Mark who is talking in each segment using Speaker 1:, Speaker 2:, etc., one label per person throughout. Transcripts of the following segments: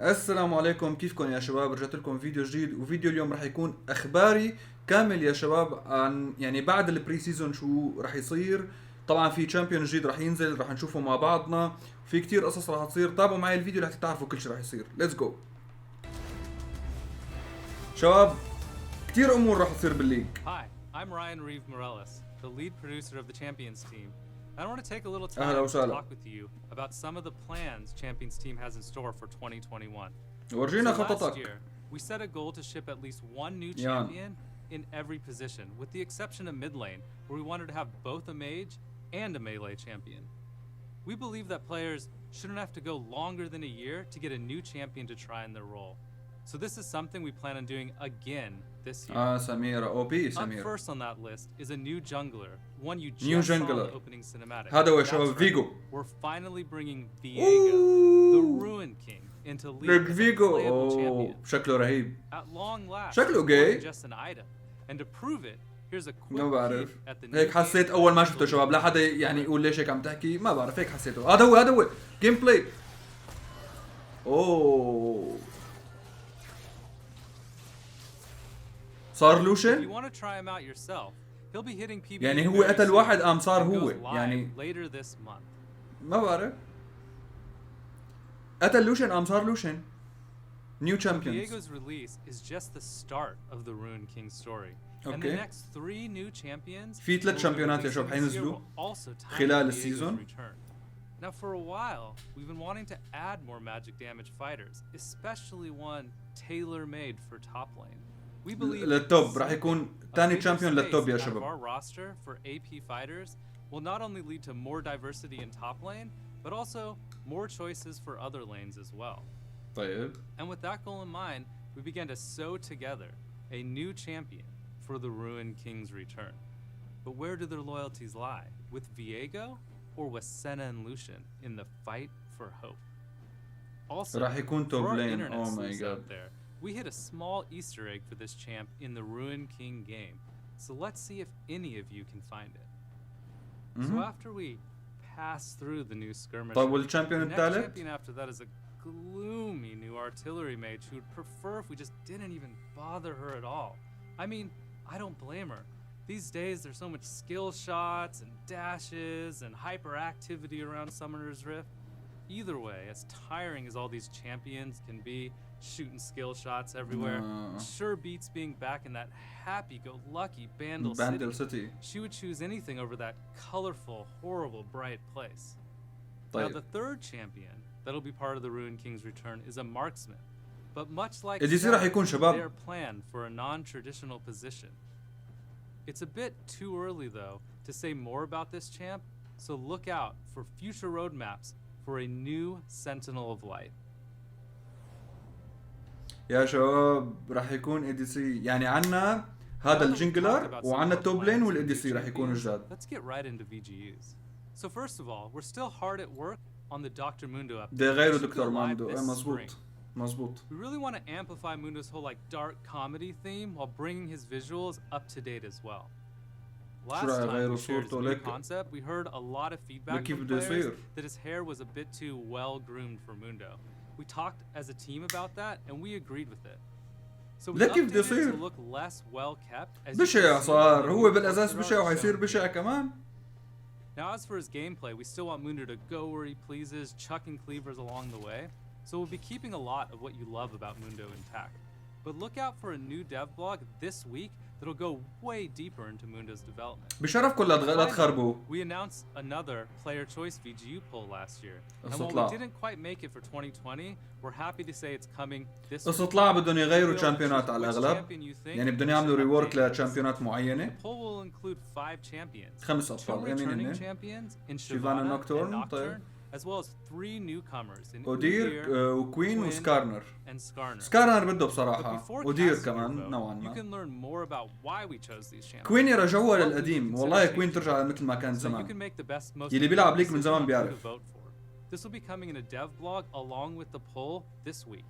Speaker 1: السلام عليكم، كيفكم يا شباب؟ رجعت لكم فيديو جديد، وفيديو اليوم راح يكون اخباري كامل يا شباب عن يعني بعد البري سيزون شو راح يصير. طبعا في تشامبيون جديد راح ينزل، راح نشوفه مع بعضنا. في كتير قصص راح تصير، تابعوا معي الفيديو لحتى تعرفوا كل شيء راح يصير. ليتس جو شباب، كتير امور راح تصير بالليج.
Speaker 2: Hi, I'm Ryan Reeve Morales, the lead producer of the Champions team. I want to take a little
Speaker 1: أهلا
Speaker 2: time to
Speaker 1: وسهلا.
Speaker 2: talk with you about some of the plans Champions team has in store for 2021.
Speaker 1: ورجينا
Speaker 2: So last
Speaker 1: خططك.
Speaker 2: year, we set a goal to ship at least one new
Speaker 1: Yan.
Speaker 2: champion in every position, with the exception of mid lane, where we wanted to have both a mage and a melee champion. We believe that players shouldn't have to go longer than a year to get a new champion to try in their role. So this is something we plan on doing again this year.
Speaker 1: سميرة او بي
Speaker 2: Up
Speaker 1: سميرة.
Speaker 2: first on that list is a new jungler, one you
Speaker 1: New
Speaker 2: just saw in
Speaker 1: jungler.
Speaker 2: the opening cinematic.
Speaker 1: هذا هو
Speaker 2: That's
Speaker 1: شباب
Speaker 2: right.
Speaker 1: فيجو.
Speaker 2: We're finally bringing Viego, the
Speaker 1: Ooh.
Speaker 2: Ruin King, into league
Speaker 1: لك
Speaker 2: as a
Speaker 1: فيجو
Speaker 2: playable
Speaker 1: اوه
Speaker 2: champion.
Speaker 1: شكله رهيب.
Speaker 2: At long last,
Speaker 1: شكله
Speaker 2: it's more
Speaker 1: gay.
Speaker 2: than just an item. And to prove it, here's a quick
Speaker 1: ما بعرف
Speaker 2: peek at the new
Speaker 1: هيك
Speaker 2: game
Speaker 1: حسيت اول ما شفته شباب. لا حدا يعني يقول ليش هيك عم تحكي، ما بعرف هيك حسيته. هذا هو جيم بلاي. اوه صار
Speaker 2: If you
Speaker 1: لوشن،
Speaker 2: want to try him out yourself, he'll be hitting PvE
Speaker 1: يعني هو
Speaker 2: very
Speaker 1: قتل
Speaker 2: soon
Speaker 1: واحد قام صار
Speaker 2: and
Speaker 1: هو
Speaker 2: goes live
Speaker 1: يعني
Speaker 2: later this month.
Speaker 1: ما بعرف. قتل لوشن قام صار لوشن. نيو تشامبيونز.
Speaker 2: Viego's release is just the start of the Ruin King story. And the
Speaker 1: اوكي.
Speaker 2: next 3 new champions
Speaker 1: في 3
Speaker 2: will be
Speaker 1: شامبيونات يا
Speaker 2: releasing
Speaker 1: شباب
Speaker 2: this year
Speaker 1: حينزلوا
Speaker 2: will also tie
Speaker 1: خلال
Speaker 2: into
Speaker 1: السيزون.
Speaker 2: Viego's return. Now for a while, we've been wanting to add more magic damage fighters, especially one tailor-made for top lane. We believe
Speaker 1: للتوب راح يكون
Speaker 2: a
Speaker 1: ثاني
Speaker 2: bigger
Speaker 1: تشامبيون للتوب يا
Speaker 2: space out of
Speaker 1: شباب.
Speaker 2: our roster for AP fighters will not only lead to more diversity in top lane, but also more choices for other lanes as well.
Speaker 1: طيب
Speaker 2: And with that goal in mind, we began to sew together a new champion for the Ruin King's return. But where do their loyalties lie? With Viego or with Senna and Lucian in the fight for hope? Also,
Speaker 1: راح يكون
Speaker 2: for
Speaker 1: توب
Speaker 2: our
Speaker 1: لين.
Speaker 2: internet
Speaker 1: Oh my
Speaker 2: sleuths
Speaker 1: god.
Speaker 2: out there, we hit a small Easter egg for this champ in the Ruin King game. So let's see if any of you can find it. So after we pass through the new skirmish,
Speaker 1: طيب والشامبيون
Speaker 2: the next
Speaker 1: الثالث؟
Speaker 2: champion after that is a gloomy new artillery mage who would prefer if we just didn't even bother her at all. I mean, I don't blame her. These days there's so much skill shots and dashes and hyperactivity around Summoner's Rift. Either way, as tiring as all these champions can be, shooting skill shots everywhere, sure beats being back in that happy-go-lucky Bandle
Speaker 1: City.
Speaker 2: She would choose anything over that colorful, horrible, bright place.
Speaker 1: طيب.
Speaker 2: Now the third champion that'll be part of the Ruin King's return is a marksman. But much like
Speaker 1: الجديد راح يكون
Speaker 2: they
Speaker 1: شباب.
Speaker 2: are planned for a non-traditional position. It's a bit too early though to say more about this champ, so look out for future roadmaps for a new Sentinel of Light.
Speaker 1: يا شباب راح يكون اي دي سي، يعني عنا هذا الجنجلر وعنا التوب لين والاي دي سي راح يكونوا جداد.
Speaker 2: Let's get right into VGUs. So first of all, we're still hard at work on the Dr. Mundo update.
Speaker 1: ده غيره
Speaker 2: It should go
Speaker 1: دكتور
Speaker 2: live
Speaker 1: ماندو.
Speaker 2: this
Speaker 1: مزبوط
Speaker 2: spring.
Speaker 1: مزبوط.
Speaker 2: We really want to amplify Mundo's whole like dark comedy theme while bringing his visuals up to date as well. Last
Speaker 1: رأيك
Speaker 2: time
Speaker 1: غيروا
Speaker 2: we shared his
Speaker 1: صورته
Speaker 2: new
Speaker 1: لك؟
Speaker 2: concept, we heard a lot of feedback
Speaker 1: كيف
Speaker 2: from
Speaker 1: بده
Speaker 2: players
Speaker 1: يصير؟
Speaker 2: that his hair was a bit too well groomed for Mundo. We talked as a team about that and we agreed with it. So we
Speaker 1: لك كيف بده
Speaker 2: updated it to
Speaker 1: يصير؟
Speaker 2: look less well kept. As you can
Speaker 1: بشع
Speaker 2: see
Speaker 1: صار،
Speaker 2: in
Speaker 1: هو
Speaker 2: the
Speaker 1: بالاساس
Speaker 2: picture
Speaker 1: بشع
Speaker 2: art
Speaker 1: وحيصير
Speaker 2: shown
Speaker 1: بشع
Speaker 2: here.
Speaker 1: كمان.
Speaker 2: Now as for his gameplay, we still want Mundo to go where he pleases, chucking cleavers along the way. So we'll be keeping a lot of what you love about Mundo intact. But look out for a new dev blog this week that'll go way deeper into Mundo's development.
Speaker 1: بشرفكم لا تخربوا.
Speaker 2: We announced another player choice VGU poll last year. And while
Speaker 1: استطلاع.
Speaker 2: we didn't quite make it for 2020, we're happy to say it's coming this week.
Speaker 1: استطلاع بدهم يغيروا
Speaker 2: We'll
Speaker 1: تشامبيونات
Speaker 2: choose
Speaker 1: على
Speaker 2: which
Speaker 1: الأغلب.
Speaker 2: champion you think
Speaker 1: يعني بدهم
Speaker 2: we
Speaker 1: يعملوا
Speaker 2: should
Speaker 1: ريورك
Speaker 2: update.
Speaker 1: لتشامبيونات معينة.
Speaker 2: The poll will include 5 champions.
Speaker 1: 5
Speaker 2: 2
Speaker 1: أطفال يمين
Speaker 2: returning
Speaker 1: هن.
Speaker 2: champions in
Speaker 1: شيفانا
Speaker 2: Shyvana
Speaker 1: نوكتورن،
Speaker 2: and Nocturne,
Speaker 1: طيب.
Speaker 2: as well as 3 newcomers in
Speaker 1: أودير
Speaker 2: Udyr,
Speaker 1: وكوين
Speaker 2: Quinn,
Speaker 1: وسكارنر.
Speaker 2: and Skarner.
Speaker 1: سكارنر بده
Speaker 2: But
Speaker 1: بصراحة.
Speaker 2: before
Speaker 1: أودير
Speaker 2: casting your
Speaker 1: كمان
Speaker 2: vote,
Speaker 1: نوعا
Speaker 2: you
Speaker 1: ما.
Speaker 2: can learn more about why we chose these champions.
Speaker 1: كوين يرجعوها
Speaker 2: What we
Speaker 1: للقديم،
Speaker 2: consider
Speaker 1: والله
Speaker 2: changing.
Speaker 1: كوين ترجع مثل ما كان
Speaker 2: So you can
Speaker 1: زمان.
Speaker 2: make the best most
Speaker 1: يلي بيلعب
Speaker 2: informed
Speaker 1: ليك من زمان
Speaker 2: decision on who
Speaker 1: بيعرف.
Speaker 2: to vote for. This will be coming in a dev blog along with the poll this week.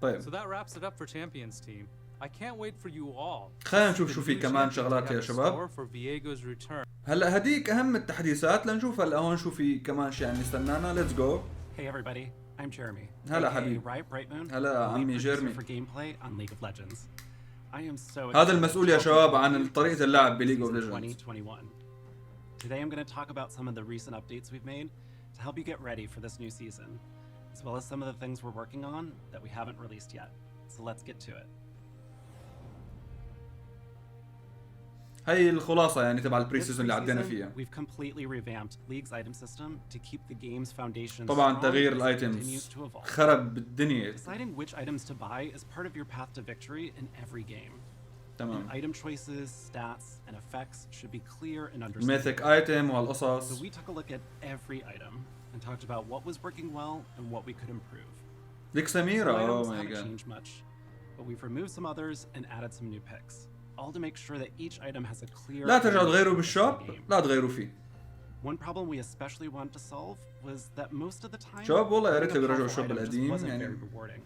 Speaker 1: طيب
Speaker 2: So that wraps it up for Champions team. I can't wait for you all.
Speaker 1: خلينا
Speaker 2: to see
Speaker 1: نشوف
Speaker 2: the
Speaker 1: شو في
Speaker 2: new
Speaker 1: كمان
Speaker 2: champions we
Speaker 1: شغلات
Speaker 2: have
Speaker 1: يا
Speaker 2: in
Speaker 1: شباب.
Speaker 2: store for Viego's return.
Speaker 1: هلا هديك اهم التحديثات، لنشوف هلا هون شو في كمان شيء عم يستنانا. ليتس جو.
Speaker 3: Hey everybody, I'm Jeremy.
Speaker 1: هلا
Speaker 3: aka
Speaker 1: حبيبي.
Speaker 3: Riot Brightmoon,
Speaker 1: هلا
Speaker 3: the lead
Speaker 1: عمي
Speaker 3: producer
Speaker 1: جيرمي.
Speaker 3: for gameplay on League of Legends. I am so
Speaker 1: هذا
Speaker 3: excited
Speaker 1: المسؤول
Speaker 3: to
Speaker 1: يا
Speaker 3: welcome
Speaker 1: شباب
Speaker 3: you
Speaker 1: عن
Speaker 3: to
Speaker 1: طريقة اللعب بليج اوف
Speaker 3: season
Speaker 1: ليجندز.
Speaker 3: 2021. Today I'm going to talk about some of the recent updates we've made to help you get ready for this new season, as well as some of the things we're working on that we haven't released yet. So let's get to it.
Speaker 1: هي الخلاصة يعني تبع البري
Speaker 3: This
Speaker 1: سيزون اللي عدينا
Speaker 3: preseason,
Speaker 1: فيها.
Speaker 3: we've completely revamped League's item system to keep the game's foundation
Speaker 1: طبعا
Speaker 3: strong
Speaker 1: تغيير
Speaker 3: as it continues
Speaker 1: الايتمز
Speaker 3: to evolve.
Speaker 1: خرب الدنيا.
Speaker 3: Deciding which items to buy is part of your path to victory in every game.
Speaker 1: تمام.
Speaker 3: And item choices, stats, and effects should be clear and understandable.
Speaker 1: الميثيك ايتم
Speaker 3: So
Speaker 1: وهالقصص.
Speaker 3: we took a look at every item and talked about what was working well and what we could improve.
Speaker 1: ليك
Speaker 3: Some
Speaker 1: سميرة.
Speaker 3: items
Speaker 1: اوه ماي
Speaker 3: haven't
Speaker 1: جاد.
Speaker 3: changed much, but we've removed some others and added some new picks, all to make sure that each item has a clear.
Speaker 1: لا ترجعوا تغيروا
Speaker 3: animation
Speaker 1: بالشوب،
Speaker 3: in the game.
Speaker 1: لا تغيروا فيه.
Speaker 3: One problem we especially wanted to solve was that most of the time,
Speaker 1: شباب والله يا ريت
Speaker 3: getting a
Speaker 1: اللي بيرجعوا
Speaker 3: powerful
Speaker 1: الشوب
Speaker 3: item just
Speaker 1: القديم
Speaker 3: wasn't
Speaker 1: يعني.
Speaker 3: very rewarding.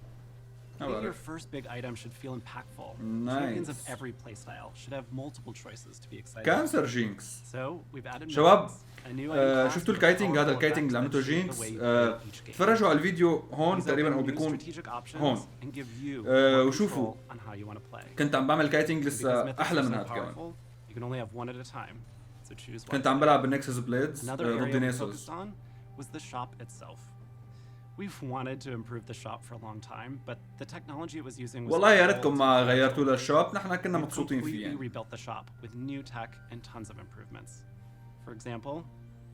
Speaker 1: ما
Speaker 3: Getting your
Speaker 1: بعرف.
Speaker 3: first big item should feel impactful.
Speaker 1: Nice.
Speaker 3: Champions of every playstyle should have multiple choices to be excited.
Speaker 1: كانسر جينكس.
Speaker 3: So we've added
Speaker 1: شباب،
Speaker 3: modes, a new item class
Speaker 1: شفتوا
Speaker 3: with
Speaker 1: الكايتنج؟ هذا
Speaker 3: powerful
Speaker 1: الكايتنج اللي
Speaker 3: effects
Speaker 1: عملته
Speaker 3: that shape the
Speaker 1: جينكس.
Speaker 3: way you play each game.
Speaker 1: تفرجوا على الفيديو هون
Speaker 3: These
Speaker 1: تقريبا
Speaker 3: open
Speaker 1: او
Speaker 3: new
Speaker 1: بيكون
Speaker 3: strategic options
Speaker 1: هون.
Speaker 3: and give you more
Speaker 1: وشوفوا.
Speaker 3: control on how you want to play.
Speaker 1: كنت عم بعمل كايتنج
Speaker 3: Because
Speaker 1: لسه
Speaker 3: mythics
Speaker 1: احلى
Speaker 3: are
Speaker 1: من
Speaker 3: so
Speaker 1: هذا كمان.
Speaker 3: powerful, you can only have one at a time. So choose one.
Speaker 1: كنت عم بلعب بالنكسس بليدز
Speaker 3: Another
Speaker 1: ضد
Speaker 3: area we
Speaker 1: نيسوس.
Speaker 3: focused on was the shop itself. We've wanted to improve the shop for a long time, but the technology it was using was
Speaker 1: والله يا
Speaker 3: old
Speaker 1: ريتكم ما
Speaker 3: and
Speaker 1: غيرتوا
Speaker 3: fragile.
Speaker 1: للشوب، نحن كنا
Speaker 3: We've
Speaker 1: مبسوطين فيه
Speaker 3: completely
Speaker 1: يعني.
Speaker 3: rebuilt the shop with new tech and tons of improvements. For example,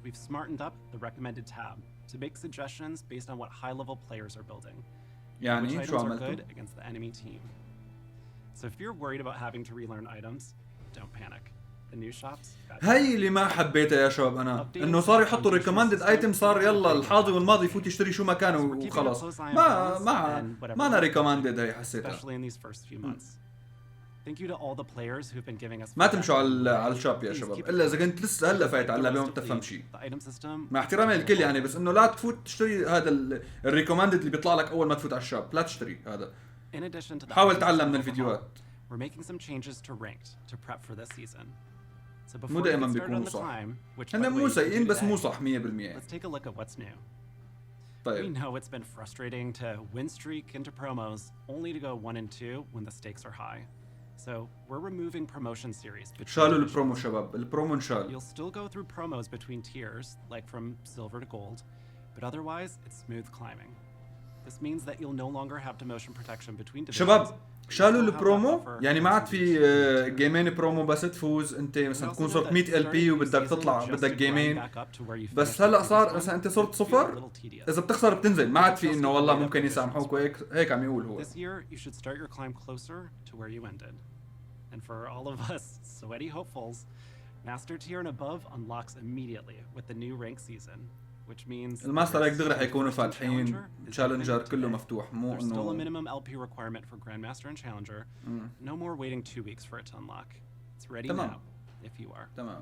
Speaker 3: we've smartened up the recommended tab to make suggestions based on what high-level players are building. Which
Speaker 1: يعني
Speaker 3: items
Speaker 1: شو
Speaker 3: are
Speaker 1: عملتوا؟
Speaker 3: good against the enemy team. So if you're worried about having to relearn items, don't panic. The new shops got
Speaker 1: هي اللي ما حبيتها يا شباب انا، انه صار يحطوا ريكومندد ايتم، صار يلا الحاضي والماضي فوت يشتري شو ما كان وخلاص. ما انا ريكومندد هي حسيتها.
Speaker 3: especially in these first few months. Thank you to all the players who've been giving us
Speaker 1: ما
Speaker 3: feedback
Speaker 1: تمشوا
Speaker 3: along the way.
Speaker 1: على الشوب يا
Speaker 3: Please
Speaker 1: شباب
Speaker 3: keep it
Speaker 1: الا اذا
Speaker 3: coming.
Speaker 1: كنت لسه هلا فايت على
Speaker 3: The
Speaker 1: اللعبه
Speaker 3: rest
Speaker 1: وما
Speaker 3: of
Speaker 1: بتفهم
Speaker 3: the-
Speaker 1: شيء.
Speaker 3: the item system
Speaker 1: مع احترامي للكل يعني، بس انه لا تفوت تشتري هذا الريكومندد اللي بيطلع لك اول ما تفوت على الشوب، لا تشتري هذا.
Speaker 3: In addition to the
Speaker 1: حاول
Speaker 3: item
Speaker 1: تعلم
Speaker 3: system
Speaker 1: من
Speaker 3: overhaul,
Speaker 1: الفيديوهات.
Speaker 3: we're making some changes to ranked to prep for this season. So before
Speaker 1: مو
Speaker 3: we
Speaker 1: دائما
Speaker 3: get started
Speaker 1: بيكونوا
Speaker 3: on the
Speaker 1: صح.
Speaker 3: climb, which by
Speaker 1: هن
Speaker 3: the way
Speaker 1: مو
Speaker 3: you can
Speaker 1: سيئين
Speaker 3: do
Speaker 1: بس مو
Speaker 3: today,
Speaker 1: صح 100%.
Speaker 3: let's take a look at what's new. We
Speaker 1: طيب
Speaker 3: know it's been frustrating to win streak into promos only to go 1 and 2 when the stakes are high. So we're removing promotion series between
Speaker 1: شالوا
Speaker 3: divisions.
Speaker 1: البرومو شباب، البرومو انشال.
Speaker 3: You'll still go through promos between tiers, like from silver to gold, but otherwise it's smooth climbing. This means that you'll no longer have demotion protection between divisions.
Speaker 1: شباب شالوا
Speaker 3: You'll have that
Speaker 1: البرومو،
Speaker 3: buffer
Speaker 1: يعني ما عاد في
Speaker 3: between each
Speaker 1: جيمين برومو بس تفوز انت
Speaker 3: We
Speaker 1: مثلا
Speaker 3: also
Speaker 1: تكون
Speaker 3: know
Speaker 1: صرت
Speaker 3: that
Speaker 1: 100 ال
Speaker 3: starting
Speaker 1: بي
Speaker 3: a new
Speaker 1: وبدك
Speaker 3: season
Speaker 1: تطلع
Speaker 3: just
Speaker 1: بدك
Speaker 3: to grind
Speaker 1: جيمين،
Speaker 3: back up to where you
Speaker 1: بس
Speaker 3: finished the
Speaker 1: هلا
Speaker 3: previous
Speaker 1: صار
Speaker 3: one
Speaker 1: مثلا انت
Speaker 3: could
Speaker 1: صرت
Speaker 3: be a
Speaker 1: صفر،
Speaker 3: little tedious.
Speaker 1: اذا بتخسر بتنزل، ما عاد في
Speaker 3: Just
Speaker 1: انه
Speaker 3: keep
Speaker 1: والله
Speaker 3: the
Speaker 1: ممكن
Speaker 3: divisions
Speaker 1: يسامحوك
Speaker 3: spread.
Speaker 1: وهيك عم يقول هو.
Speaker 3: This year you should start your climb closer to where you ended. And for all of us sweaty hopefuls, Master Tier and above unlocks immediately with the new rank season, which means
Speaker 1: الماستر هيك دغري
Speaker 3: your
Speaker 1: حيكونوا
Speaker 3: first
Speaker 1: فاتحين
Speaker 3: challenger is
Speaker 1: تشالنجر
Speaker 3: open
Speaker 1: كله
Speaker 3: today.
Speaker 1: مفتوح، مو
Speaker 3: There's still a
Speaker 1: انه
Speaker 3: minimum LP requirement for Grandmaster and Challenger. No more waiting 2 weeks for it to unlock. It's ready
Speaker 1: تمام.
Speaker 3: now, if you are.
Speaker 1: تمام.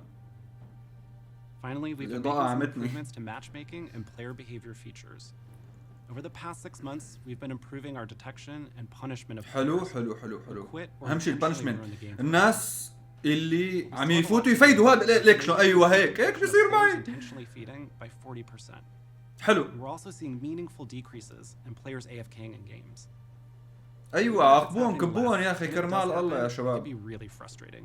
Speaker 3: Finally, we've been
Speaker 1: الإضاءة
Speaker 3: making some
Speaker 1: عمتني.
Speaker 3: improvements to matchmaking and player behavior features. Over the past 6 months, we've been improving our detection and punishment of
Speaker 1: حلو
Speaker 3: players
Speaker 1: حلو حلو
Speaker 3: who
Speaker 1: حلو.
Speaker 3: quit or
Speaker 1: اهم شيء
Speaker 3: intentionally
Speaker 1: البانشمنت،
Speaker 3: ruin the game.
Speaker 1: الناس اللي عم يفوتوا يفيدوا هذا ليك شو ايوه هيك بصير معي.
Speaker 3: Intentionally feeding by 40%.
Speaker 1: حلو.
Speaker 3: We're also seeing meaningful decreases in players AFKing in games.
Speaker 1: ايوه
Speaker 3: Even if it's
Speaker 1: عاقبوهم
Speaker 3: happening
Speaker 1: كبوهم
Speaker 3: less,
Speaker 1: يا اخي
Speaker 3: when it
Speaker 1: كرمال
Speaker 3: does
Speaker 1: الله يا
Speaker 3: happen, it can
Speaker 1: شباب.
Speaker 3: be really frustrating.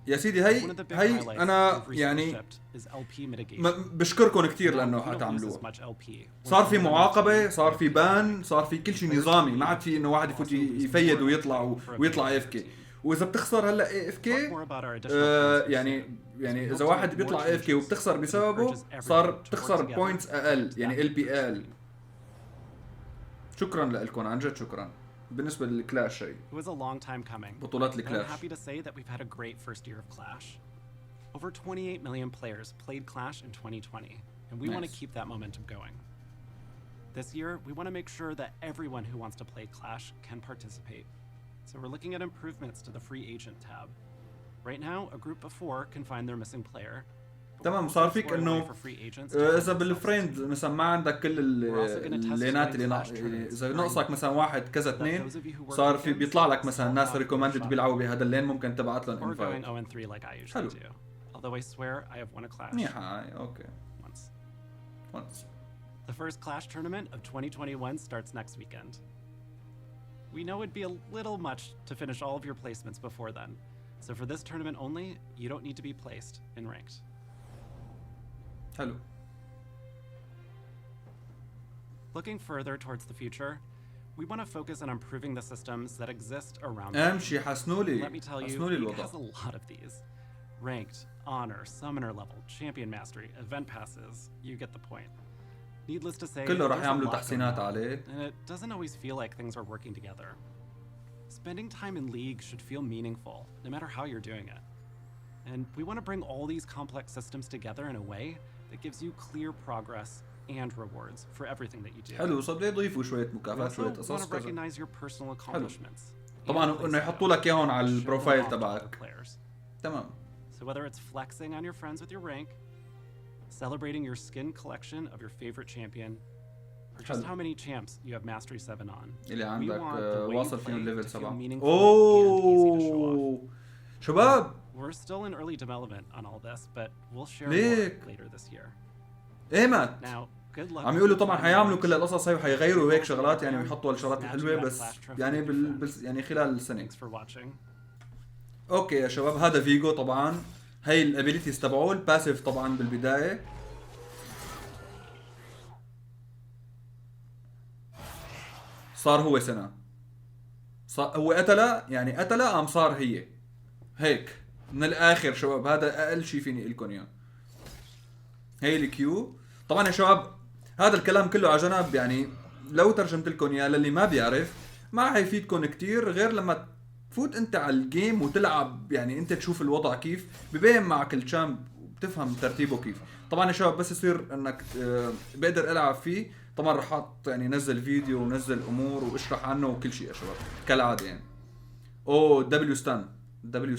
Speaker 1: يا سيدي
Speaker 3: One of the big
Speaker 1: هي
Speaker 3: highlights
Speaker 1: انا
Speaker 3: we've recently
Speaker 1: يعني
Speaker 3: shipped is LP mitigation.
Speaker 1: بشكركم كثير
Speaker 3: Now,
Speaker 1: لانه
Speaker 3: you don't lose as
Speaker 1: حتعملوها.
Speaker 3: much LP when
Speaker 1: صار في
Speaker 3: someone
Speaker 1: معاقبه،
Speaker 3: else
Speaker 1: صار في بان، صار في كل شيء نظامي، ما عاد في انه واحد يفوت يفيد ويطلع ويطلع اف كي. واذا بتخسر هلا اي اف
Speaker 3: Talk
Speaker 1: كي
Speaker 3: more about our additional points
Speaker 1: يعني
Speaker 3: soon.
Speaker 1: يعني
Speaker 3: So
Speaker 1: اذا
Speaker 3: we'll
Speaker 1: واحد
Speaker 3: take
Speaker 1: بيطلع
Speaker 3: more
Speaker 1: اف كي
Speaker 3: changes
Speaker 1: وبتخسر
Speaker 3: and
Speaker 1: بسببه
Speaker 3: encourages everyone
Speaker 1: صار
Speaker 3: to work
Speaker 1: بتخسر
Speaker 3: together
Speaker 1: بوينتس اقل،
Speaker 3: to
Speaker 1: يعني
Speaker 3: that
Speaker 1: ال بي
Speaker 3: first
Speaker 1: ال.
Speaker 3: team.
Speaker 1: شكرا لكم عن جد شكرا. بالنسبه للكلاش هي
Speaker 3: It was a long time coming.
Speaker 1: بطولات
Speaker 3: And I'm
Speaker 1: الكلاش.
Speaker 3: happy to say that we've had a great first year of Clash. Over 28 million players played Clash in 2020, and we want to
Speaker 1: Nice.
Speaker 3: keep that momentum going. This year, we want to make sure that everyone who wants to play Clash can participate. So we're looking at improvements to the free agent tab. Right now, a group of 4 can find their missing player. but
Speaker 1: تمام،
Speaker 3: we're also
Speaker 1: صار فيك
Speaker 3: exploring a way
Speaker 1: إنه
Speaker 3: for free agents to
Speaker 1: اذا
Speaker 3: help themselves
Speaker 1: بالفريند
Speaker 3: too.
Speaker 1: مثلا ما عندك كل
Speaker 3: also gonna test
Speaker 1: اللينات
Speaker 3: running
Speaker 1: اللي
Speaker 3: Clash tournaments
Speaker 1: اذا
Speaker 3: during
Speaker 1: ناقصك مثلا واحد كذا
Speaker 3: so that
Speaker 1: اثنين،
Speaker 3: those of you who work
Speaker 1: صار في
Speaker 3: weekends
Speaker 1: بيطلع لك مثلا
Speaker 3: can
Speaker 1: ناس
Speaker 3: help out with
Speaker 1: ريكومندد
Speaker 3: shop.
Speaker 1: بيلعبوا بهذا اللين، ممكن تبعت لهم
Speaker 3: Or going
Speaker 1: انفايت.
Speaker 3: 0-3 like I usually
Speaker 1: حلو.
Speaker 3: do. Although I swear I have won a Clash
Speaker 1: منيحه هاي اوكي.
Speaker 3: once.
Speaker 1: once.
Speaker 3: The The first Clash tournament of 2021 starts next weekend. We know it'd be a little much to finish all of your placements before then, so for this tournament only, you don't need to be placed in ranked.
Speaker 1: حلو.
Speaker 3: Looking further towards the future, we want to focus on improving the systems that exist around
Speaker 1: اهم
Speaker 3: it.
Speaker 1: شيء حسنوا لي
Speaker 3: Let me tell you,
Speaker 1: حسنوا لي
Speaker 3: League
Speaker 1: الوضع.
Speaker 3: has a lot of these. Ranked, honor, summoner level, champion mastery, event passes, you get the point. Needless to say,
Speaker 1: كله راح
Speaker 3: there's a
Speaker 1: يعملوا
Speaker 3: lot going
Speaker 1: تحسينات
Speaker 3: on,
Speaker 1: عليه.
Speaker 3: and it doesn't always feel like things are working together. Spending time in League should feel meaningful, no matter how you're doing it. And we want to bring all these complex systems together in a way that gives you clear progress and rewards for everything that you do.
Speaker 1: حلو صار بده يضيفوا شوية
Speaker 3: We
Speaker 1: مكافآت
Speaker 3: also
Speaker 1: شوية
Speaker 3: want
Speaker 1: قصص
Speaker 3: to
Speaker 1: كذا.
Speaker 3: recognize your personal accomplishments. and
Speaker 1: طبعا
Speaker 3: place
Speaker 1: انه
Speaker 3: them
Speaker 1: يحطوا لك اياهم على
Speaker 3: to show them
Speaker 1: البروفايل
Speaker 3: off to other
Speaker 1: تبعك.
Speaker 3: players.
Speaker 1: تمام.
Speaker 3: So whether it's flexing on your friends with your rank, celebrating your skin collection of your favorite champion, or just
Speaker 1: حلو.
Speaker 3: how many champs you have mastery 7 on.
Speaker 1: اللي
Speaker 3: We
Speaker 1: عندك
Speaker 3: want the way you
Speaker 1: واصل
Speaker 3: play
Speaker 1: فيهم ليفل
Speaker 3: to feel
Speaker 1: 7.
Speaker 3: meaningful and easy to show off.
Speaker 1: اوه شباب
Speaker 3: We're still in early development on all this, but we'll share
Speaker 1: ليك.
Speaker 3: more later this year.
Speaker 1: ايمت
Speaker 3: Now, good luck.
Speaker 1: عم يقولوا طبعا حيعملوا كل القصص هاي وحيغيروا هيك شغلات يعني ويحطوا الشغلات الحلوه بس يعني يعني خلال السنه.
Speaker 3: Thanks for watching.
Speaker 1: اوكي يا شباب هذا فيجو طبعا هي الابيليتيز تبعه الباسيف طبعا بالبدايه. صار هو سنة صار هو قتله يعني قتله قام صار هي هيك من الاخر شباب هذا اقل شيء فيني لكم اياه. هي الكيو طبعا يا شباب هذا الكلام كله على جنب يعني لو ترجمت لكم اياه للي ما بيعرف ما حيفيدكم كتير غير لما تفوت انت على الجيم وتلعب يعني انت تشوف الوضع كيف ببين معك الشامب وبتفهم ترتيبه كيف. طبعا يا شباب بس يصير انك بقدر العب فيه طبعا رح احط يعني نزل فيديو ونزل امور واشرح عنه وكل شيء يا شباب كالعاده يعني. اوه دبليو ستان دبليو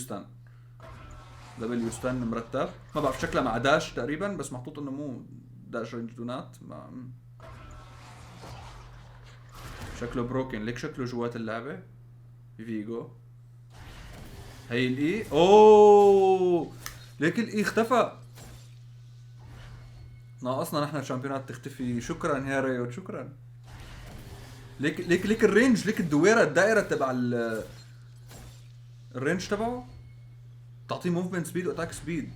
Speaker 1: ستان مرتب ما بعرف شكله مع داش تقريبا بس محطوط انه مو داش رينج دونات شكله بروكن ليك شكله جوات اللعبه فيجو. هي الاي اوه ليك الاي اختفى ناقصنا نحن الشامبيونات تختفي. شكرا ياريت شكرا. ليك الرينج ليك الدويره الدائره تبع الرينج تبعه تعطيه موفمنت سبيد واتاك سبيد.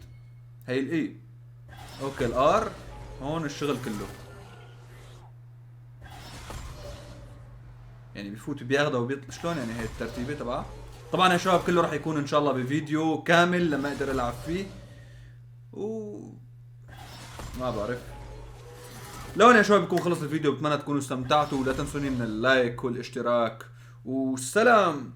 Speaker 1: هي الاي اوكي الار هون الشغل كله يعني بفوت بياخده وبيطلع شلون يعني هي الترتيبه تبعها. طبعا يا شباب كله راح يكون ان شاء الله بفيديو كامل لما اقدر العب فيه ما بعرف. لو يا شباب بكون خلص الفيديو بتمنى تكونوا استمتعتوا ولا تنسوني من اللايك والاشتراك والسلام.